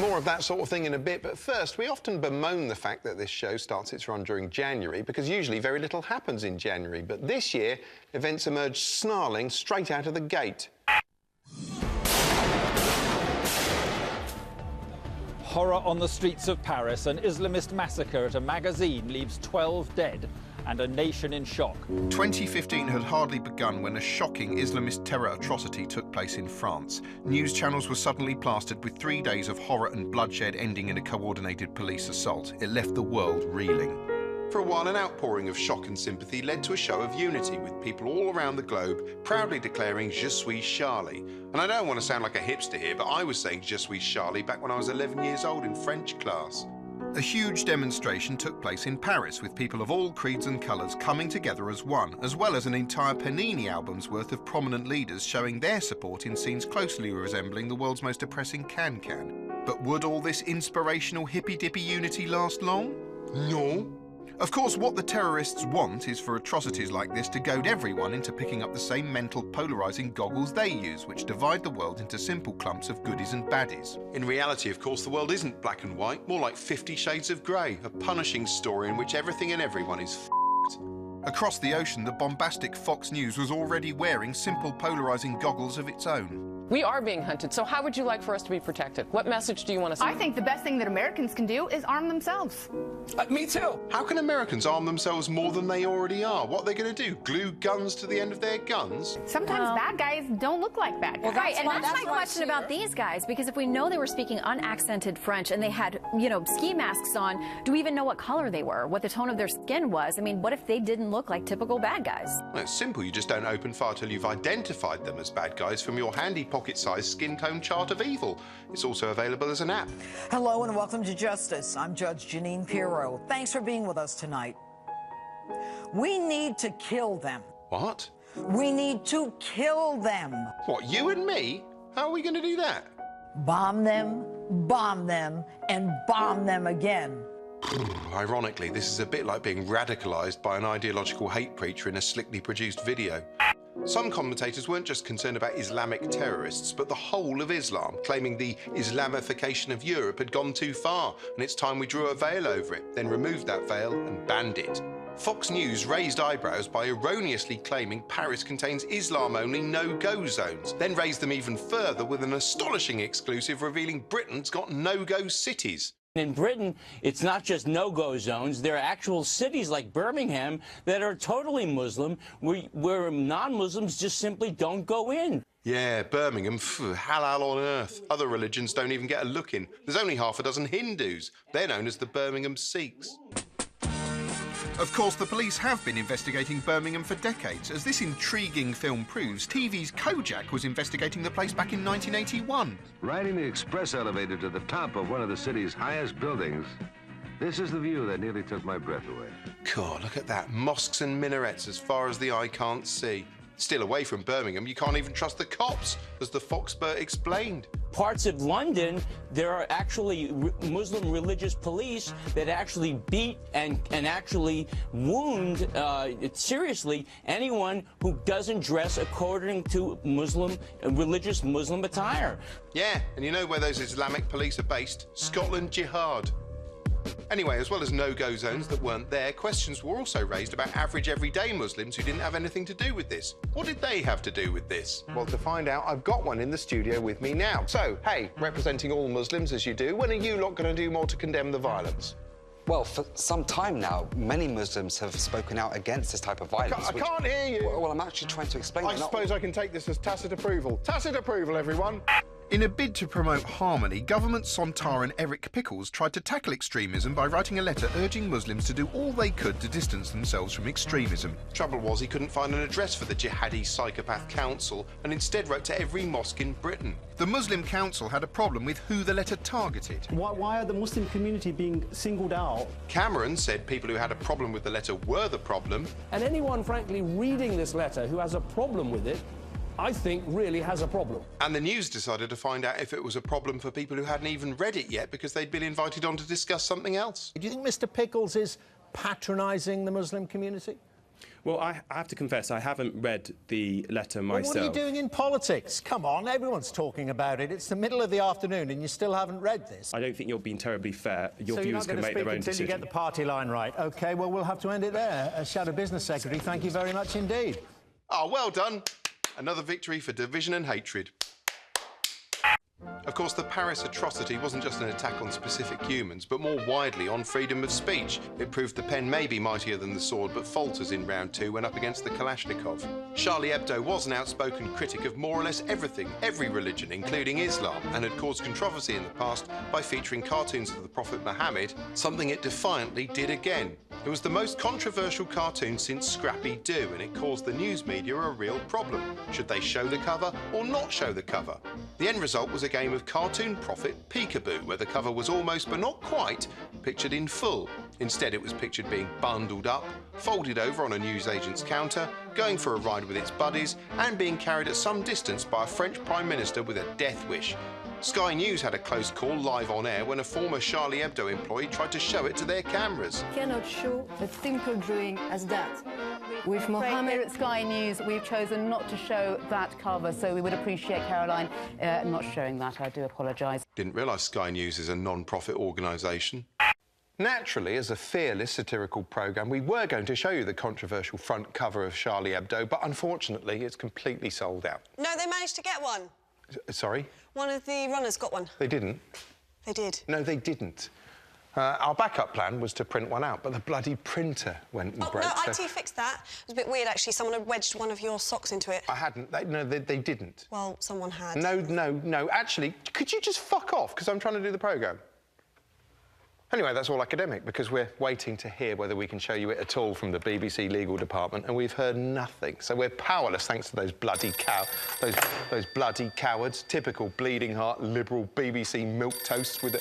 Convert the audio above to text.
More of that sort of thing in a bit, but first, we often bemoan the fact that this show starts its run during January because usually very little happens in January. But this year, events emerged snarling straight out of the gate. Horror on the streets of Paris. An Islamist massacre at a magazine leaves 12 dead and a nation in shock. 2015 had hardly begun when a shocking Islamist terror atrocity took place in France. News channels were suddenly plastered with 3 days of horror and bloodshed ending in a coordinated police assault. It left the world reeling. For a while, an outpouring of shock and sympathy led to a show of unity, with people all around the globe proudly declaring Je suis Charlie. And I don't want to sound like a hipster here, but I was saying Je suis Charlie back when I was 11 years old in French class. A huge demonstration took place in Paris with people of all creeds and colours coming together as one, as well as an entire Panini album's worth of prominent leaders showing their support in scenes closely resembling the world's most depressing can-can. But would all this inspirational hippy-dippy unity last long? No. Of course, what the terrorists want is for atrocities like this to goad everyone into picking up the same mental polarising goggles they use, which divide the world into simple clumps of goodies and baddies. In reality, of course, the world isn't black and white, more like 50 Shades of Grey, a punishing story in which everything and everyone is f***ed. Across the ocean, the bombastic Fox News was already wearing simple polarising goggles of its own. We are being hunted, so how would you like for us to be protected? What message do you want to send? I think the best thing that Americans can do is arm themselves. Me too. How can Americans arm themselves more than they already are? What are they going to do? Glue guns to the end of their guns? Sometimes bad guys don't look like bad guys. Right, and that's my question about these guys, because if we know they were speaking unaccented French and they had, ski masks on, do we even know what color they were, what the tone of their skin was? I mean, what if they didn't look like typical bad guys? Well, it's simple. You just don't open fire till you've identified them as bad guys from your handy pocket-sized skin tone chart of evil. It's also available as an app. Hello and welcome to Justice. I'm Judge Janine Pirro. Thanks for being with us tonight. We need to kill them. What? We need to kill them. What, you and me? How are we going to do that? Bomb them, and bomb them again. Ironically, this is a bit like being radicalised by an ideological hate preacher in a slickly produced video. Some commentators weren't just concerned about Islamic terrorists, but the whole of Islam, claiming the Islamification of Europe had gone too far, and it's time we drew a veil over it, then removed that veil and banned it. Fox News raised eyebrows by erroneously claiming Paris contains Islam-only no-go zones, then raised them even further with an astonishing exclusive revealing Britain's got no-go cities. In Britain, it's not just no-go zones. There are actual cities like Birmingham that are totally Muslim, where non-Muslims just simply don't go in. Yeah, Birmingham, halal on earth. Other religions don't even get a look in. There's only half a dozen Hindus. They're known as the Birmingham Sikhs. Of course, the police have been investigating Birmingham for decades. As this intriguing film proves, TV's Kojak was investigating the place back in 1981. Riding the express elevator to the top of one of the city's highest buildings, this is the view that nearly took my breath away. God, look at that. Mosques and minarets as far as the eye can't see. Still away from Birmingham, you can't even trust the cops, as the Foxbert explained. Parts of London, there are actually Muslim religious police that actually beat and actually wound seriously anyone who doesn't dress according to religious Muslim attire. Yeah, and you know where those Islamic police are based? Scotland Jihad. Anyway, as well as no-go zones that weren't there, questions were also raised about average everyday Muslims who didn't have anything to do with this. What did they have to do with this? Well, to find out, I've got one in the studio with me now. So, hey, representing all Muslims as you do, when are you lot going to do more to condemn the violence? Well, for some time now, many Muslims have spoken out against this type of violence. I can't hear you. Well, I'm actually trying to explain. I suppose I can take this as tacit approval. Tacit approval, everyone. In a bid to promote harmony, government Sontar Eric Pickles tried to tackle extremism by writing a letter urging Muslims to do all they could to distance themselves from extremism. Trouble was he couldn't find an address for the Jihadi Psychopath Council and instead wrote to every mosque in Britain. The Muslim Council had a problem with who the letter targeted. Why are the Muslim community being singled out? Cameron said people who had a problem with the letter were the problem. And anyone, frankly, reading this letter who has a problem with it, I think really has a problem. And the News decided to find out if it was a problem for people who hadn't even read it yet because they'd been invited on to discuss something else. Do you think Mr. Pickles is patronising the Muslim community? Well, I have to confess, I haven't read the letter myself. Well, what are you doing in politics? Come on, everyone's talking about it. It's the middle of the afternoon and you still haven't read this. I don't think you're being terribly fair. Your so viewers can make their own decision. until you get the party line right. OK, well, we'll have to end it there. Shadow Business Secretary, thank you very much indeed. Ah, well done. Another victory for division and hatred. Of course, the Paris atrocity wasn't just an attack on specific humans, but more widely on freedom of speech. It proved the pen may be mightier than the sword, but falters in round 2 when up against the Kalashnikov. Charlie Hebdo was an outspoken critic of more or less everything, every religion, including Islam, and had caused controversy in the past by featuring cartoons of the Prophet Muhammad, something it defiantly did again. It was the most controversial cartoon since Scrappy-Doo, and it caused the news media a real problem. Should they show the cover or not show the cover? The end result was a game of cartoon prophet peekaboo, where the cover was almost, but not quite, pictured in full. Instead, it was pictured being bundled up, folded over on a newsagent's counter, going for a ride with its buddies, and being carried at some distance by a French Prime Minister with a death wish. Sky News had a close call live on air when a former Charlie Hebdo employee tried to show it to their cameras. Cannot show a simple drawing as that. With Mohammed Here at Sky News, we've chosen not to show that cover, so we would appreciate Caroline not showing that. I do apologise. Didn't realise Sky News is a non-profit organisation. Naturally, as a fearless satirical programme, we were going to show you the controversial front cover of Charlie Hebdo, but unfortunately, it's completely sold out. No, they managed to get one. Sorry? One of the runners got one. They didn't. They did. No, they didn't. Our backup plan was to print one out, but the bloody printer went and broke. No, IT fixed that. It was a bit weird, actually. Someone had wedged one of your socks into it. I hadn't. They didn't. Well, someone had. No. Actually, could you just fuck off? Because I'm trying to do the programme. Anyway, that's all academic, because we're waiting to hear whether we can show you it at all from the BBC legal department, and we've heard nothing. So we're powerless thanks to those bloody those bloody cowards. Typical bleeding heart liberal BBC milquetoasts with a...